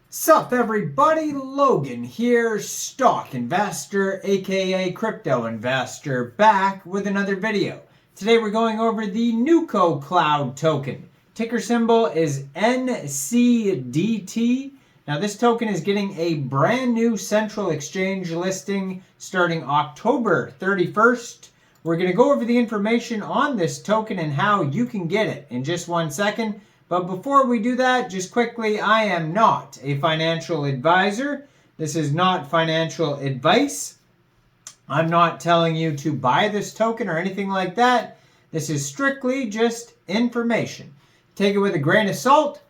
Sup everybody, Logan here, stock investor aka crypto investor, back with another video. Today we're going over the Nuco.Cloud token. Ticker symbol is Ncdt. Now this token is getting a brand new central exchange listing starting October 31st. We're going to go over the information on this token and how you can get it in just 1 second. But before we do that, just quickly, I am not a financial advisor. This is not financial advice. I'm not telling you to buy this token or anything like that. This is strictly just information. Take it with a grain of salt.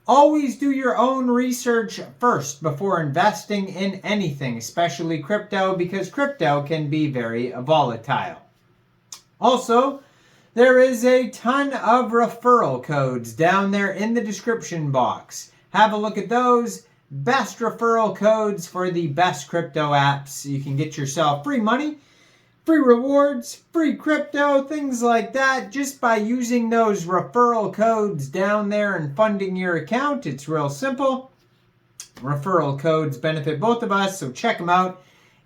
Always do your own research first before investing in anything, especially crypto, because crypto can be very volatile. Also, there is a ton of referral codes down there in the description box. Have a look at those. Best referral codes for the best crypto apps. You can get yourself free money, free rewards, free crypto, things like that, just by using those referral codes down there and funding your account. It's real simple. Referral codes benefit both of us, so check them out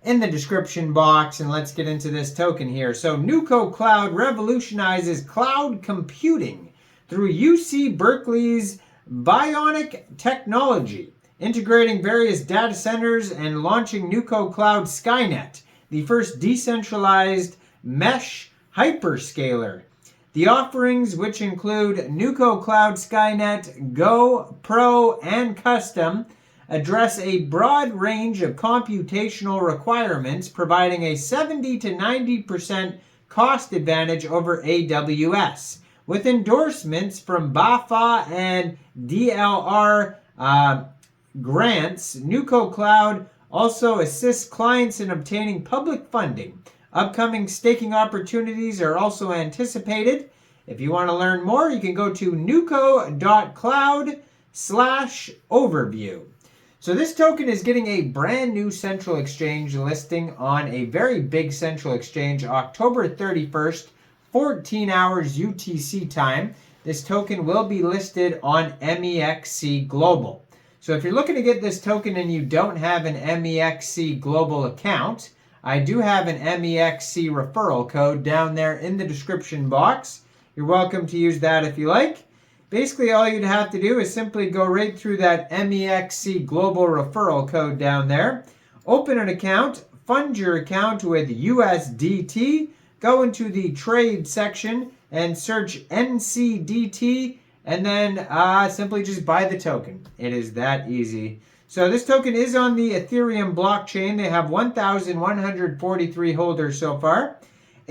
in the description box, and let's get into this token here. So Nuco.Cloud revolutionizes cloud computing through UC Berkeley's bionic technology, integrating various data centers and launching Nuco.Cloud Skynet, the first decentralized mesh hyperscaler. The offerings, which include Nuco.Cloud Skynet, Go, Pro, and Custom, address a broad range of computational requirements, providing a 70 to 90% cost advantage over AWS. With endorsements from BAFA and DLR grants, Nuco.Cloud also assists clients in obtaining public funding. Upcoming staking opportunities are also anticipated. If you want to learn more, you can go to Nuco.Cloud/overview. So this token is getting a brand new central exchange listing on a very big central exchange, October 31st, 14 hours UTC time. This token will be listed on Mexc Global. So if you're looking to get this token and you don't have an Mexc Global account, I do have an Mexc referral code down there in the description box. You're welcome to use that if you like. Basically, all you'd have to do is simply go right through that Mexc Global referral code down there, open an account, fund your account with USDT, go into the trade section and search Ncdt, and then simply just buy the token. It is that easy. So this token is on the Ethereum blockchain. They have 1,143 holders so far.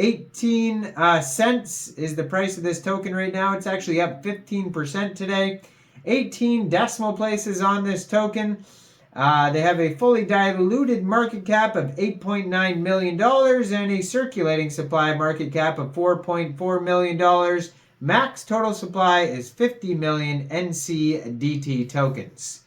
18 cents is the price of this token right now. It's actually up 15% today. 18 decimal places on this token. They have a fully diluted market cap of $8.9 million and a circulating supply market cap of $4.4 million. Max total supply is 50 million Ncdt tokens.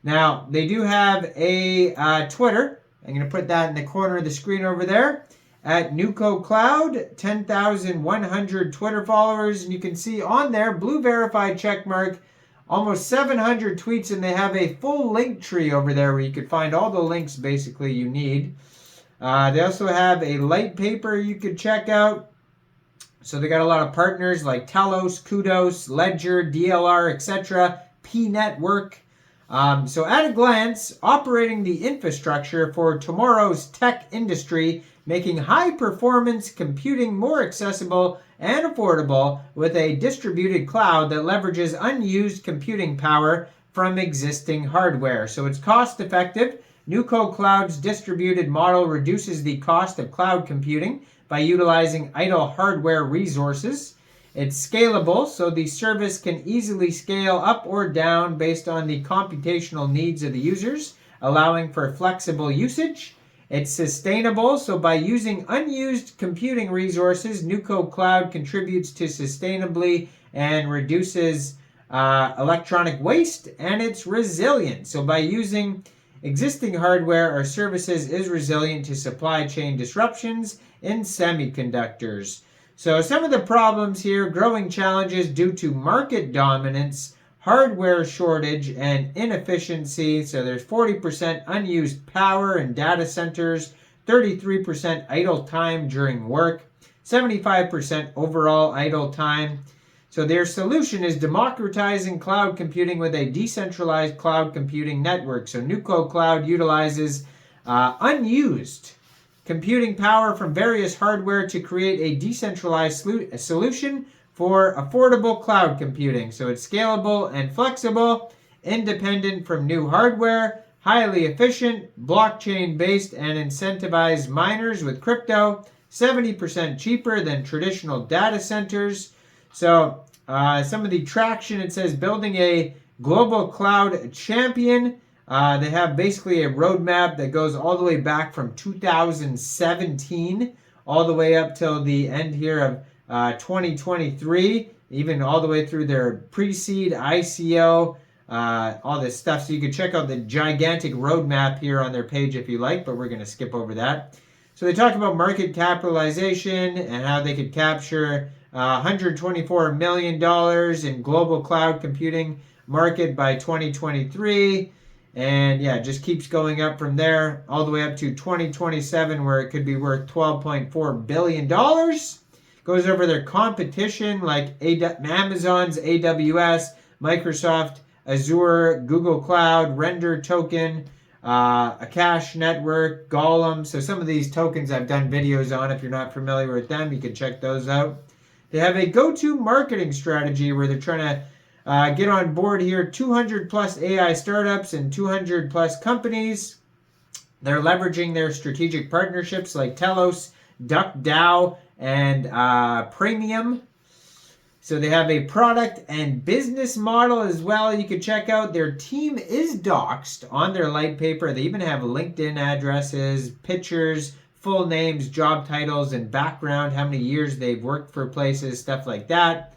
Now, they do have a Twitter. I'm going to put that in the corner of the screen over there. At Nuco.Cloud, 10,100 Twitter followers, and you can see on there, blue verified checkmark, almost 700 tweets, and they have a full link tree over there where you could find all the links basically you need. They also have a light paper you could check out. So they got a lot of partners like Telos, Kudos, Ledger, DLR, etc., P Network. So at a glance, operating the infrastructure for tomorrow's tech industry, making high-performance computing more accessible and affordable with a distributed cloud that leverages unused computing power from existing hardware. So it's cost-effective. Nuco.Cloud's distributed model reduces the cost of cloud computing by utilizing idle hardware resources. It's scalable, so the service can easily scale up or down based on the computational needs of the users, allowing for flexible usage. It's sustainable, so by using unused computing resources, Nuco.Cloud contributes to sustainably and reduces electronic waste, and it's resilient. So by using existing hardware or services is resilient to supply chain disruptions in semiconductors. So some of the problems here, growing challenges due to market dominance, hardware shortage and inefficiency. So there's 40% unused power in data centers, 33% idle time during work, 75% overall idle time. So their solution is democratizing cloud computing with a decentralized cloud computing network. So Nuco.Cloud utilizes unused computing power from various hardware to create a decentralized solution for affordable cloud computing. So it's scalable and flexible, independent from new hardware, highly efficient, blockchain-based, and incentivized miners with crypto, 70% cheaper than traditional data centers. So some of the traction, it says building a global cloud champion. They have basically a roadmap that goes all the way back from 2017 all the way up till the end here of 2023, even all the way through their pre-seed, ICO, all this stuff. So you can check out the gigantic roadmap here on their page if you like, but we're going to skip over that. So they talk about market capitalization and how they could capture $124 million in global cloud computing market by 2023. And yeah, it just keeps going up from there all the way up to 2027 where it could be worth $12.4 billion. Goes over their competition like Amazon's AWS, Microsoft Azure, Google Cloud, Render Token, Akash Network, Golem. So some of these tokens I've done videos on. If you're not familiar with them, you can check those out. They have a go-to marketing strategy where they're trying to get on board here 200 plus AI startups and 200 plus companies. They're leveraging their strategic partnerships like Telos, DuckDAO, and Premium. So they have a product and business model as well. You can check out their team is doxed on their light paper. They even have LinkedIn addresses, pictures, full names, job titles, and background, how many years they've worked for places, stuff like that.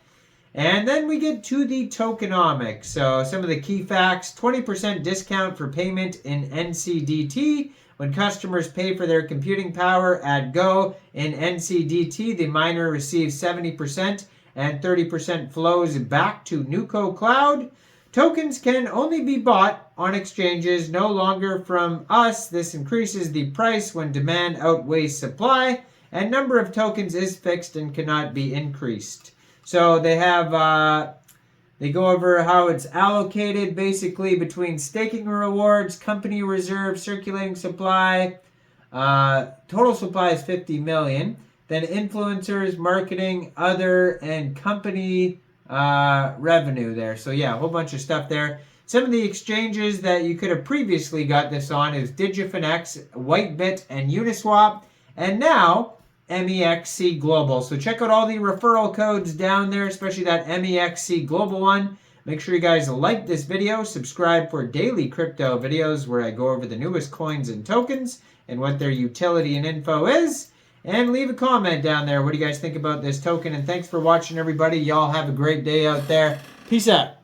And then we get to the tokenomics. So some of the key facts: 20% discount for payment in Ncdt. When customers pay for their computing power at Go in Ncdt, the miner receives 70% and 30% flows back to Nuco.Cloud. Tokens can only be bought on exchanges, no longer from us. This increases the price when demand outweighs supply, and number of tokens is fixed and cannot be increased. So they have, they go over how it's allocated basically between staking rewards, company reserve, circulating supply. Total supply is 50 million. Then influencers, marketing, other, and company revenue there. So yeah, a whole bunch of stuff there. Some of the exchanges that you could have previously got this on is DigiFinex, Whitebit, and Uniswap. And now Mexc Global. So check out all the referral codes down there, especially that Mexc Global one. Make sure you guys like this video, subscribe for daily crypto videos where I go over the newest coins and tokens and what their utility and info is. And leave a comment down there. What do you guys think about this token? And thanks for watching, everybody. Y'all have a great day out there. Peace out.